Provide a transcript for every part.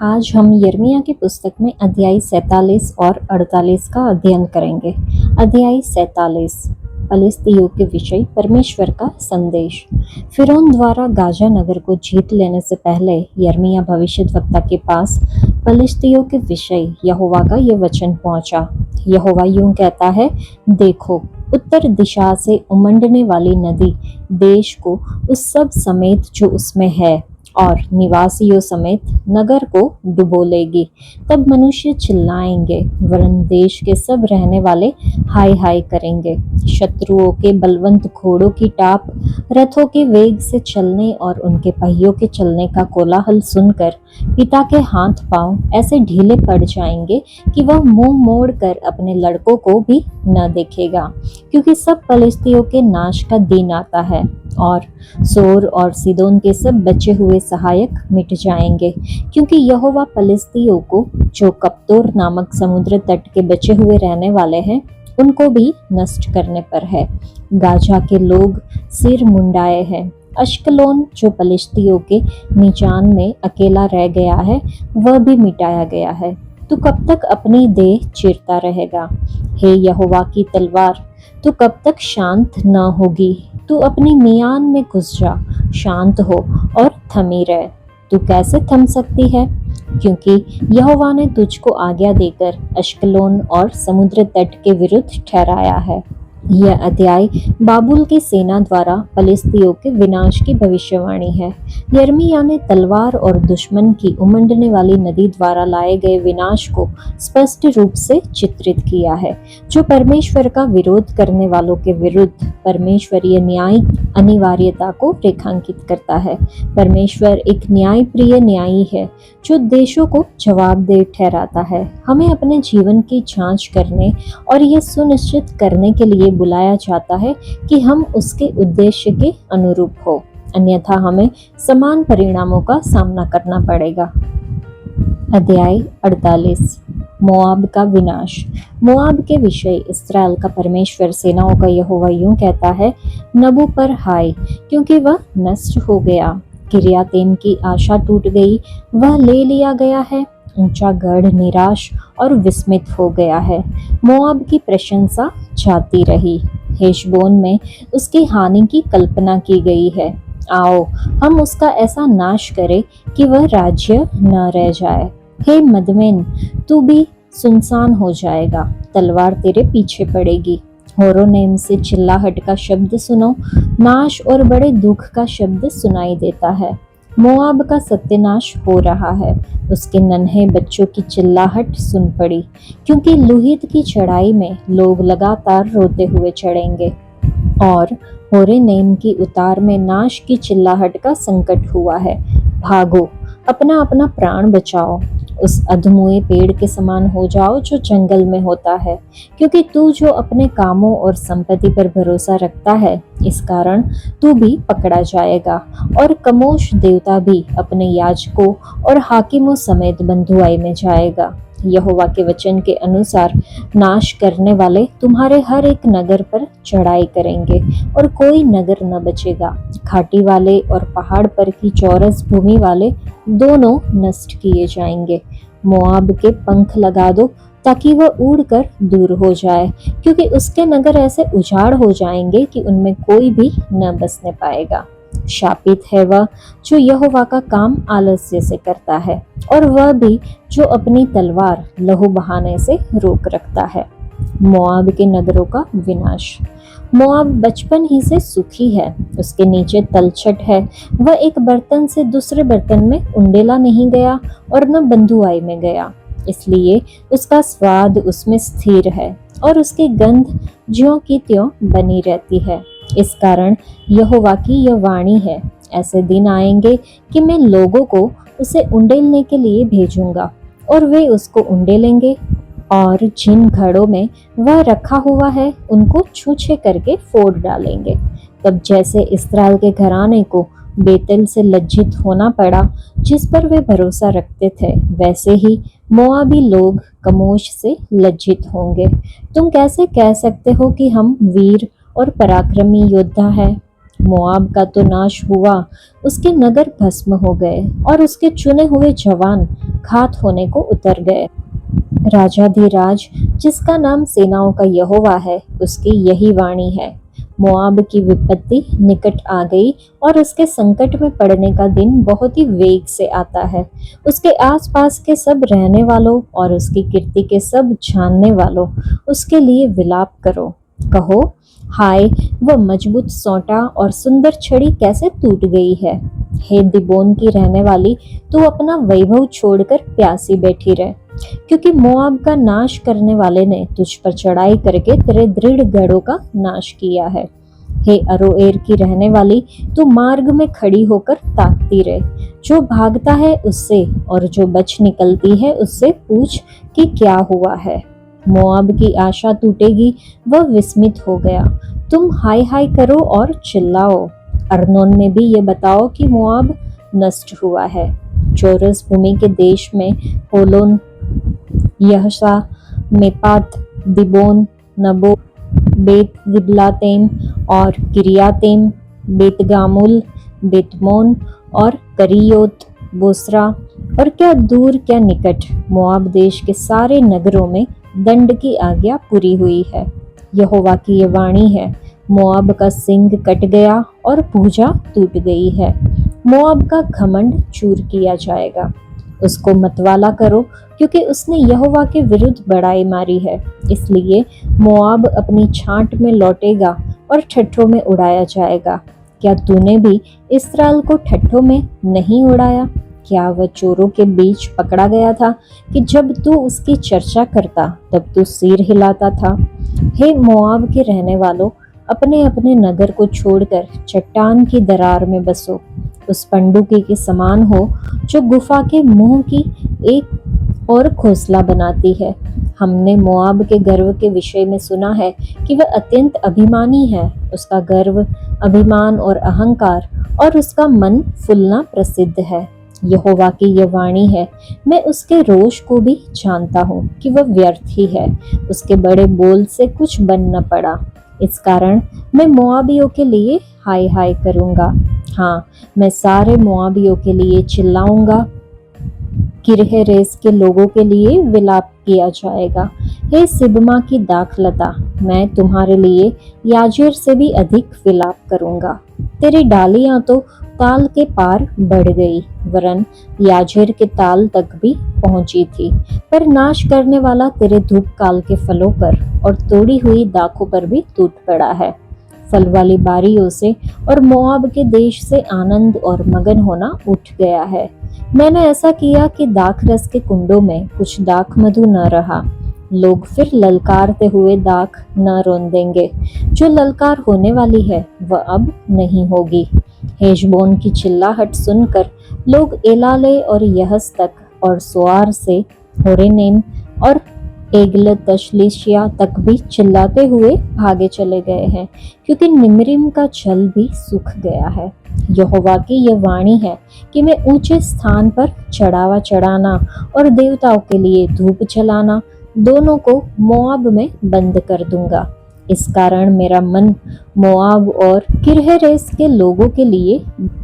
आज हम यिर्मयाह की पुस्तक में अध्याय 47 और 48 का अध्ययन करेंगे। अध्याय 47 पलिस्तियों के विषय परमेश्वर का संदेश। फिरौन द्वारा गाजा नगर को जीत लेने से पहले यिर्मयाह भविष्यद्वक्ता के पास पलिस्तियों के विषय यहोवा का ये वचन पहुंचा। यहोवा यूं कहता है, देखो, उत्तर दिशा से उमंडने वाली नदी देश को उस सब समेत जो उसमें है और निवासियों समेत नगर को डुबो लेगी। तब मनुष्य चिल्लाएंगे, वरन देश के सब रहने वाले हाय हाय करेंगे। शत्रुओं के बलवंत घोड़ों की टाप, रथों के वेग से चलने और उनके पहियों के चलने का कोलाहल सुनकर पिता के हाथ पांव ऐसे ढीले पड़ जाएंगे कि वह मुंह मोड़ कर अपने लड़कों को भी न देखेगा, क्योंकि सब पलिस्तियों के नाश का दिन आता है और सोर और सीदोन के सब बचे हुए सहायक मिट जाएंगे, क्योंकि यहोवा पलिस्तियों को, जो कप्तोर नामक समुद्र तट के बचे हुए रहने वाले हैं, उनको भी नष्ट करने पर है। गाजा के लोग सिर मुंडाए हैं। अश्कलोन, जो पलिस्तियों के नीचान में अकेला रह गया है, वह भी मिटाया गया है। तू कब तक अपनी देह चीरता रहेगा? हे यहोवा की तलवार, तू कब तक शांत न होगी? तू अपनी मियान में घुस जा, शांत हो और थमी रह। तू कैसे थम सकती है? क्योंकि यहोवा ने तुझको आज्ञा देकर अश्कलोन और समुद्र तट के विरुद्ध ठहराया है। यह अध्याय बाबुल की सेना द्वारा पलिस्तियों के विनाश की भविष्यवाणी है। यिर्मयाह ने तलवार और दुश्मन की उमंडने वाली नदी द्वारा लाए गए विनाश को स्पष्ट रूप से चित्रित किया है, जो परमेश्वर का विरोध करने वालों के विरुद्ध परमेश्वरीय न्याय अनिवार्यता को रेखांकित करता है। परमेश्वर एक न्यायप्रिय न्यायी है, जो देशों को जवाबदेह ठहराता है। हमें अपने जीवन की जांच करने और यह सुनिश्चित करने के लिए बुलाया जाता है कि हम उसके उद्देश्य के अनुरूप हो, अन्यथा हमें समान परिणामों का सामना करना पड़ेगा। अध्याय 48 मोआब का विनाश। मोआब के विषय इस्राएल का परमेश्वर सेनाओं का यहोवा यूं कहता है, नबू पर हाय, क्योंकि वह नष्ट हो गया। किर्यातैम की आशा टूट गई, वह ले लिया गया है। ऊंचा गढ़ निराश और विस्मित हो गया है। मोआब की प्रशंसा जाती रही। हेशबोन में उसकी हानि की कल्पना की गई है। आओ, हम उसका ऐसा नाश करें कि वह राज्य न रह जाए। हे मदमेन, तू भी सुनसान हो जाएगा, तलवार तेरे पीछे पड़ेगी। होरोनेम से चिल्लाहट का शब्द सुनो, नाश और बड़े दुख का शब्द सुनाई देता है। मोआब का सत्यानाश हो रहा है। उसके नन्हे बच्चों की चिल्लाहट सुन पड़ी, क्योंकि लुहित की चढ़ाई में लोग लगातार रोते हुए चढ़ेंगे और होरेनेम की उतार में नाश की चिल्लाहट का संकट हुआ है। भागो, अपना अपना प्राण बचाओ, उस अधमुए पेड़ के समान हो जाओ जो जंगल में होता है, क्योंकि तू जो अपने कामों और संपत्ति पर भरोसा रखता है, इस कारण तू भी पकड़ा जाएगा, और कमोश देवता भी अपने याजकों और हाकिमों समेत बंधुआई में जाएगा। यहोवा के वचन के अनुसार नाश करने वाले तुम्हारे हर एक नगर पर चढ़ाई करेंगे और कोई नगर न बचेगा। घाटी वाले और पहाड़ पर की चौरस भूमि वाले दोनों नष्ट किए जाएंगे। मोआब के पंख लगा दो ताकि वह उड़कर दूर हो जाए, क्योंकि उसके नगर ऐसे उजाड़ हो जाएंगे कि उनमें कोई भी न बसने पाएगा। शापित है वह जो यहोवा का काम आलस्य से करता है, और वह भी जो अपनी तलवार लहू बहाने से रोक रखता है। मोआब के नगरों का विनाश। मोआब बचपन ही से सुखी है, उसके नीचे तलछट है। वह एक बर्तन से दूसरे बर्तन में उंडेला नहीं गया और न बंधुआई में गया, इसलिए उसका स्वाद उसमें स्थिर है और उसकी गंध ज्यों की त्यों बनी रहती है। इस कारण यहोवा की यह वाणी है, ऐसे दिन आएंगे कि मैं लोगों को उसे उंडेलने के लिए भेजूंगा, और वे उसको उंडेलेंगे, और जिन घड़ों में वह रखा हुआ है उनको छूछे करके फोड़ डालेंगे। तब जैसे इस्राएल के घराने को बेतेल से लज्जित होना पड़ा, जिस पर वे भरोसा रखते थे, वैसे ही मोआबी लोग कमोश से लज्जित होंगे। तुम कैसे कह सकते हो कि हम वीर और पराक्रमी योद्धा है? मोआब का तो नाश हुआ, उसके नगर भस्म हो गए और उसके चुने हुए जवान घात होने को उतर गए। राजाधिराज जिसका नाम सेनाओं का यहोवा है, उसकी यही वाणी है। मोआब की विपत्ति निकट आ गई और उसके संकट में पड़ने का दिन बहुत ही वेग से आता है। उसके आसपास के सब रहने वालों और उसकी कीर्ति के सब जानने वालों उसके लिए विलाप करो। कहो, हाय, वह मजबूत सोंटा और सुंदर छड़ी कैसे टूट गई है। हे दिबोन की रहने वाली, तू अपना वैभव छोड़कर प्यासी बैठी रह, क्योंकि मोआब का नाश करने वाले ने तुझ पर चढ़ाई करके तेरे दृढ़ गढ़ों का नाश किया है। हे अरोएर की रहने वाली, तू मार्ग में खड़ी होकर ताकती रहे। जो भागता है उससे और जो बच निकलती है उससे पूछ कि क्या हुआ है। मोआब की आशा टूटेगी, वह विस्मित हो गया। तुम हाय हाय करो और चिल्लाओ। अर्नोन में भी ये बताओ कि मोआब नष्ट हुआ है। चौरस भूमि के देश में होलोन, यहसा, मेपात, दिबोन, नबो, बेत दिबलातैम और किरियातैम, बेतगामुल, बेतमोन और करियोत, बोस्रा और क्या दूर क्या निकट मोआब देश के सारे नगरों में दंड की आज्ञा पूरी हुई है। यहोवा की ये वाणी है, मोआब का सिंग कट गया और भुजा टूट गई है। मोआब का घमंड चूर किया जाएगा। उसको मतवाला करो, क्योंकि उसने यहोवा के विरुद्ध बड़ाई मारी है। इसलिए मोआब अपनी छांट में लौटेगा और ठट्ठों में उड़ाया जाएगा। क्या तूने भी इस्राएल को ठट्ठों में नहीं उड़ाया? क्या वह चोरों के बीच पकड़ा गया था कि जब तू उसकी चर्चा करता तब तू सिर हिलाता था? हे मोआब के रहने वालों, अपने अपने नगर को छोड़कर चट्टान की दरार में बसो। उस पंडुकी के समान हो जो गुफा के मुंह की एक और घोंसला बनाती है। हमने मोआब के गर्व के विषय में सुना है कि वह अत्यंत अभिमानी है। उसका गर्व, अभिमान और अहंकार और उसका मन फुलना प्रसिद्ध है। यहोवा की यह वाणी है, मैं उसके रोष को भी जानता हूँ कि वह व्यर्थ ही है। उसके बड़े बोल से कुछ बन न पड़ा। इस कारण मैं मोआबियों के लिए हाय हाय करूंगा। हाँ, मैं सारे मोआबियों के लिए चिल्लाऊंगा। किरहेरेस के लोगों के लिए विलाप किया जाएगा। हे सिबमा की दाखलता, मैं तुम्हारे लिए याजेर से भी अधिक विलाप करूंगा। तेरी डालियां तो ताल के पार बढ़ गई, वरन याजेर के ताल तक भी पहुंची थी। पर नाश करने वाला तेरे धूप काल के फलों पर और तोड़ी हुई दाखों पर भी टूट पड़ा है। फल वाली बारियों से और मोआब के देश से आनंद और मगन होना उठ गया है। मैंने ऐसा किया कि दाख रस के कुंडों में कुछ दाख मधु न रहा। लोग फिर ललकारते हुए दाख न रोंदेंगे। जो ललकार होने वाली है वह अब नहीं होगी। हेशबोन की चिल्लाहट सुनकर लोग एलाले और यहस तक और सोआर से होरेनेम और एगल तशलीशिया तक भी चिल्लाते हुए भागे चले गए हैं, क्योंकि निम्रिम का जल भी सूख गया है। यहोवा की यह वाणी है कि मैं ऊंचे स्थान पर चढ़ावा चढ़ाना और देवताओं के लिए धूप जलाना दोनों को मोआब में बंद कर दूंगा। इस कारण मेरा मन मोआब और किरहेरेस के लोगों के लिए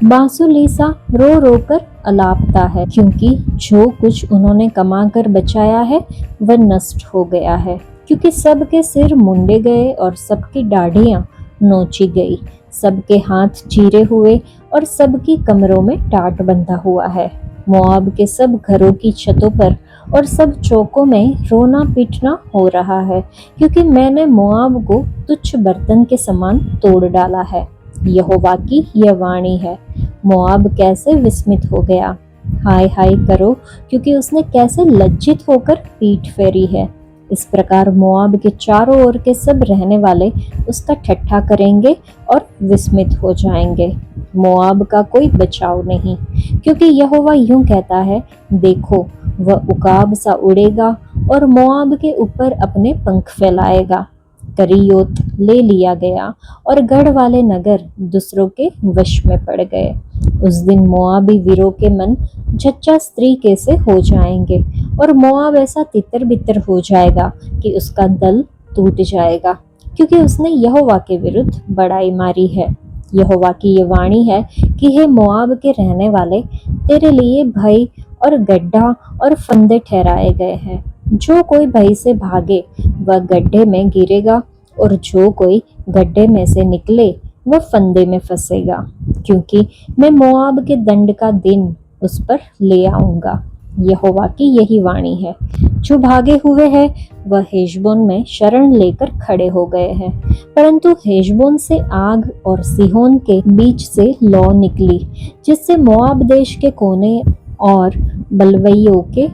बांसुलीसा रो रो कर अलापता है, क्योंकि जो कुछ उन्होंने कमाकर बचाया है वह नष्ट हो गया है। क्योंकि सबके सिर मुंडे गए और सबकी दाढ़ियां नोची गई, सबके हाथ चीरे हुए और सबकी कमरों में टाट बंधा हुआ है। मोआब के सब घरों की छतों पर और सब चौकों में रोना पीटना हो रहा है, क्योंकि मैंने मोआब को तुच्छ बर्तन के समान तोड़ डाला है। यहोवा की यह वाणी है, मोआब कैसे विस्मित हो गया। हाय हाय करो, क्योंकि उसने कैसे लज्जित होकर पीठ फेरी है। इस प्रकार मोआब के चारों ओर के सब रहने वाले उसका ठट्ठा करेंगे और विस्मित हो जाएंगे। मोआब का कोई बचाव नहीं, क्योंकि यहोवा यूं कहता है, देखो, वह उकाब सा उड़ेगा और मोआब के ऊपर अपने पंख फैलाएगा। करियोत ले लिया गया और गढ़ वाले नगर दूसरों के वश में पड़ गए। उस दिन मोआबी वीरों के मन जच्चा स्त्री के से हो जाएंगे और मोआब ऐसा तितर बितर हो जाएगा कि उसका दल टूट जाएगा, क्योंकि उसने यहोवा के विरुद्ध बड़ाई मारी है। यहोवा की ये वाणी है कि हे मोआब के रहने वाले, तेरे लिए भय और गड्ढा और फंदे ठहराए गए हैं। जो कोई भय से भागे वह गड्ढे में गिरेगा, और जो कोई गड्ढे में से निकले वह फंदे में फंसेगा, क्योंकि मैं मोआब के दंड का दिन उस पर ले आऊंगा। यहोवा की यही वाणी है। जो भागे हुए हैं वह हेशबोन में शरण लेकर खड़े हो गए हैं, परंतु हेशबोन से आग और सिहोन के बीच से लौ निकली, जिससे मोआब देश के कोने और बलवइयों के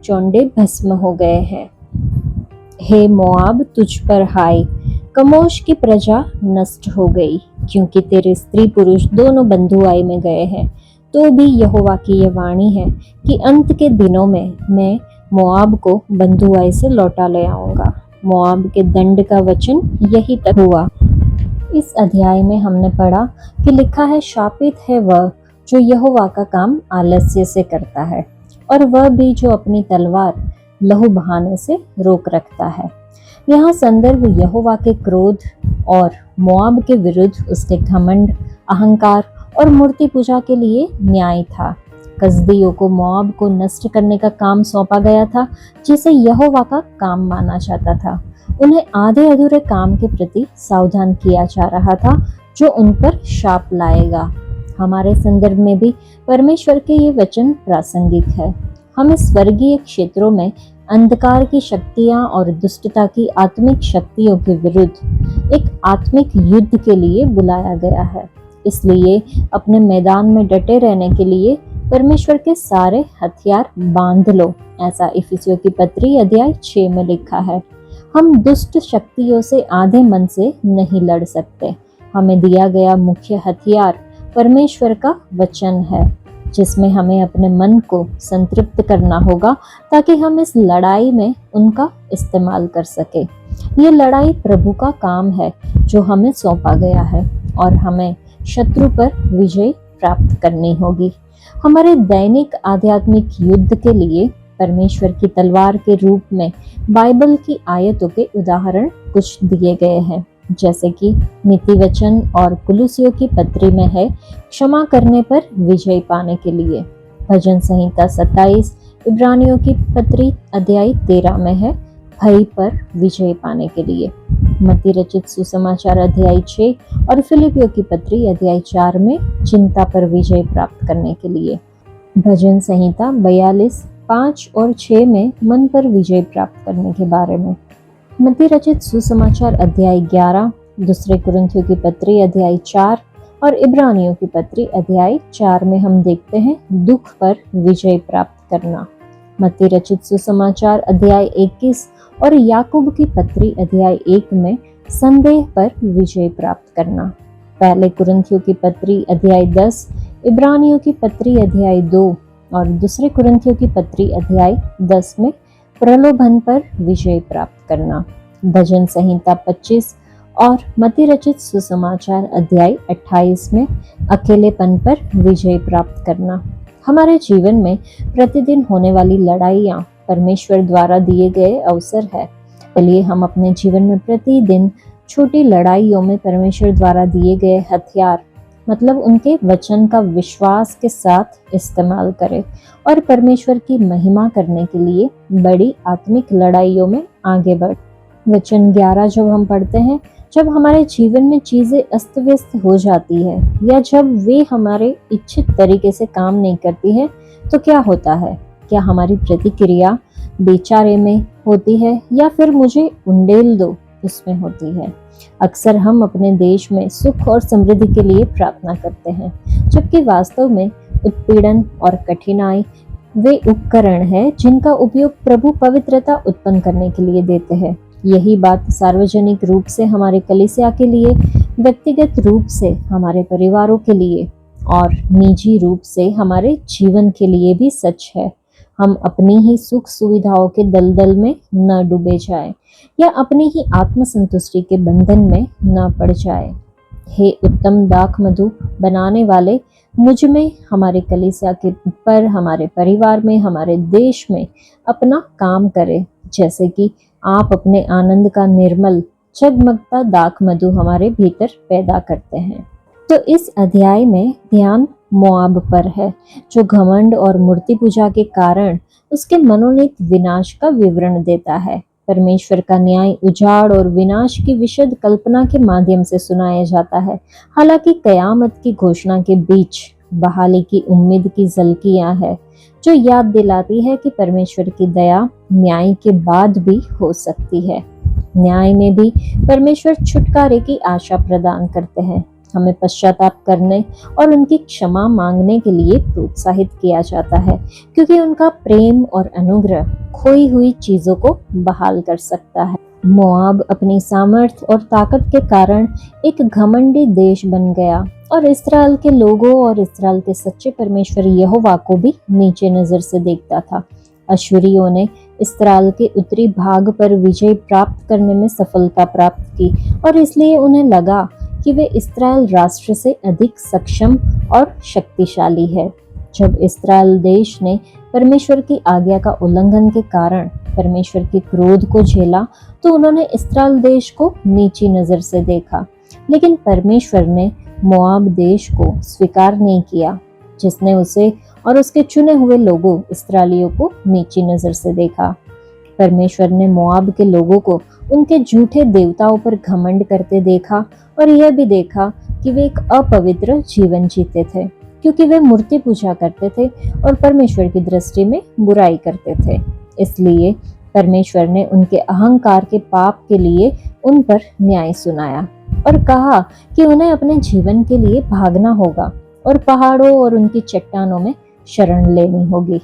चौंडे भस्म हो गए हैं। हे मोआब, तुझ पर हाय, कमोश की प्रजा नष्ट हो गई, क्योंकि तेरे स्त्री पुरुष दोनों बंधुआई में गए हैं। तो भी यहोवा की यह वाणी है कि अंत के दिनों में मैं मोआब को बंधुआई से लौटा ले आऊंगा। मोआब के दंड का वचन यही तक हुआ। इस अध्याय में हमने पढ़ा कि लिखा है, शापित है वह जो यहोवा का काम आलस्य से करता है, और वह भी जो अपनी तलवार लहू बहाने से रोक रखता है। यहाँ संदर्भ यहोवा के क्रोध और मोआब के विरुद्ध उसके घमंड, अहंकार और मूर्ति पूजा के लिए न्याय था। कसदियों को मोआब को नष्ट करने का काम सौंपा गया था, जिसे यहोवा का काम माना जाता था। उन्हें आधे अधूरे काम के प्रति सावधान किया जा रहा था, जो उन पर शाप लाएगा। हमारे संदर्भ में भी परमेश्वर के ये वचन प्रासंगिक है। हमें स्वर्गीय क्षेत्रों में अंधकार की शक्तियां और दुष्टता की आत्मिक शक्तियों के विरुद्ध एक आत्मिक युद्ध के लिए बुलाया गया है। इसलिए अपने मैदान में डटे रहने के लिए परमेश्वर के सारे हथियार बांध लो, ऐसा इफिसियों की पत्री अध्याय 6 में लिखा है। हम दुष्ट शक्तियों से आधे मन से नहीं लड़ सकते। हमें दिया गया मुख्य हथियार परमेश्वर का वचन है, जिसमें हमें अपने मन को संतृप्त करना होगा, ताकि हम इस लड़ाई में उनका इस्तेमाल कर सके। ये लड़ाई प्रभु का काम है जो हमें सौंपा गया है, और हमें शत्रु पर विजय प्राप्त करनी होगी। हमारे दैनिक आध्यात्मिक युद्ध के लिए परमेश्वर की तलवार के रूप में बाइबल की आयतों के उदाहरण कुछ दिए गए हैं, जैसे कि नीति वचन और कुलुसियों की पत्री में है क्षमा करने पर विजय पाने के लिए। भजन संहिता 27, इब्रानियों की पत्री अध्याय 13 में है भय पर विजय पाने के लिए। मत्ती रचित सुसमाचार अध्याय 6 और फिलिपियों की पत्री अध्याय 4 में चिंता पर विजय प्राप्त करने के लिए। भजन संहिता 42, 5 और 6 में मन पर विजय प्राप्त करने के बारे में। मत्ती रचित सुसमाचार अध्याय 11, दूसरे कुरिन्थियों की पत्री अध्याय 4 और इब्रानियों की पत्री अध्याय 4 में हम देखते हैं दुख पर विजय प्राप्त करना। मत्ती रचित सुसमाचार अध्याय 21 और याकूब की पत्री अध्याय 1 में संदेह पर विजय प्राप्त करना। पहले कुरिन्थियों की पत्री अध्याय 10, इब्रानियों की पत्री अध्याय 2 और दूसरे कुरिन्थियों की पत्री अध्याय 10 में प्रलोभन पर विजय प्राप्त करना। भजन संहिता 25 और मत्ती रचित सुसमाचार अध्याय 28 में अकेलेपन पर विजय प्राप्त करना। हमारे जीवन में प्रतिदिन होने वाली लड़ाइयाँ परमेश्वर द्वारा दिए गए अवसर है। चलिए हम अपने जीवन में प्रतिदिन छोटी लड़ाइयों में परमेश्वर द्वारा दिए गए हथियार, मतलब उनके वचन का विश्वास के साथ इस्तेमाल करें और परमेश्वर की महिमा करने के लिए बड़ी आत्मिक लड़ाइयों में आगे बढ़। वचन 11 जब हम पढ़ते हैं, जब हमारे जीवन में चीजें अस्त व्यस्त हो जाती है या जब वे हमारे इच्छित तरीके से काम नहीं करती है, तो क्या होता है? क्या हमारी प्रतिक्रिया बेचारे में होती है या फिर मुझे उंडेल दो उसमें होती है? अक्सर हम अपने देश में सुख और समृद्धि के लिए प्रार्थना करते हैं, जबकि वास्तव में उत्पीड़न और कठिनाई वे उपकरण हैं जिनका उपयोग प्रभु पवित्रता उत्पन्न करने के लिए देते हैं। यही बात सार्वजनिक रूप से हमारे कलीसिया के लिए, व्यक्तिगत रूप से हमारे परिवारों के लिए और निजी रूप से हमारे जीवन के लिए भी सच है। हम अपनी ही सुख सुविधाओं के दलदल में न डूबे जाएं या अपनी ही आत्मसंतुष्टि के बंधन में न पड़ जाए। हे उत्तम दाख मधु बनाने वाले, मुझ में, हमारे कलीसिया के पर, हमारे परिवार में, हमारे देश में अपना काम करे, जैसे कि आप अपने आनंद का निर्मल जगमगता दाख मधु हमारे भीतर पैदा करते हैं। तो इस अध्याय में ध्यान मोआब पर है, जो घमंड और मूर्ति पूजा के कारण उसके मनोनीत विनाश का विवरण देता है। परमेश्वर का न्याय उजाड़ और विनाश की विशद कल्पना के माध्यम से सुनाया जाता है। हालांकि कयामत की घोषणा के बीच बहाली की उम्मीद की झलकियां है, जो याद दिलाती है कि परमेश्वर की दया न्याय के बाद भी हो सकती है। न्याय में भी परमेश्वर छुटकारे की आशा प्रदान करते हैं। हमें पश्चाताप करने और उनकी क्षमा मांगने के लिए प्रोत्साहित किया जाता है, क्योंकि उनका प्रेम और अनुग्रह खोई हुई चीजों को बहाल कर सकता है। मोआब अपनी सामर्थ्य और ताकत के कारण एक घमंडी देश बन गया और इस्राएल के लोगों और इस्राएल के सच्चे परमेश्वर यहोवा को भी नीचे नजर से देखता था। अश्शूरियों ने इस्राएल के उत्तरी भाग पर विजय प्राप्त करने में सफलता प्राप्त की और इसलिए उन्हें लगा कि वे इस्राएल राष्ट्र से अधिक सक्षम और शक्तिशाली है। जब इस्राएल देश ने परमेश्वर की आज्ञा का उल्लंघन के कारण परमेश्वर के क्रोध को झेला, तो उन्होंने इस्राएल देश को नीची नजर से देखा। लेकिन परमेश्वर ने मोआब देश को स्वीकार नहीं किया, जिसने उसे और उसके चुने हुए लोगों इस्राएलियों को नीची नजर से देखा। परमेश्वर ने मोआब के लोगों को उनके झूठे देवताओं पर घमंड करते देखा और यह भी देखा कि वे एक अपवित्र जीवन जीते थे, क्योंकि वे मूर्ति पूजा करते थे और परमेश्वर की दृष्टि में बुराई करते थे। इसलिए परमेश्वर ने उनके अहंकार के पाप के लिए उन पर न्याय सुनाया और कहा कि उन्हें अपने जीवन के लिए भागना होगा और पहाड़ों और उनकी चट्टानों में शरण लेनी होगी।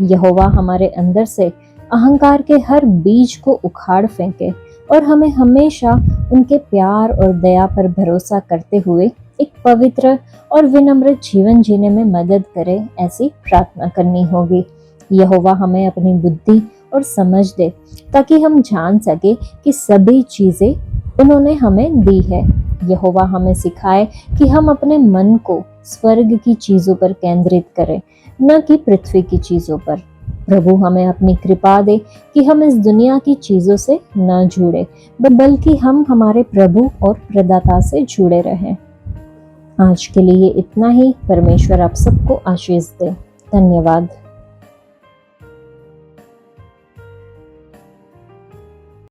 यहोवा हमारे अंदर से अहंकार के हर बीज को उखाड़ फेंके और हमें हमेशा उनके प्यार और दया पर भरोसा करते हुए एक पवित्र और विनम्र जीवन जीने में मदद करे, ऐसी प्रार्थना करनी होगी। यहोवा हमें अपनी बुद्धि और समझ दे, ताकि हम जान सके कि सभी चीजें उन्होंने हमें दी है। यहोवा हमें सिखाए कि हम अपने मन को स्वर्ग की चीजों पर केंद्रित करें, न कि पृथ्वी की चीजों पर। प्रभु हमें अपनी कृपा दे कि हम इस दुनिया की चीजों से न जुड़े, बल्कि हम हमारे प्रभु और प्रदाता से जुड़े रहें। आज के लिए इतना ही। परमेश्वर आप सबको आशीष दे। धन्यवाद।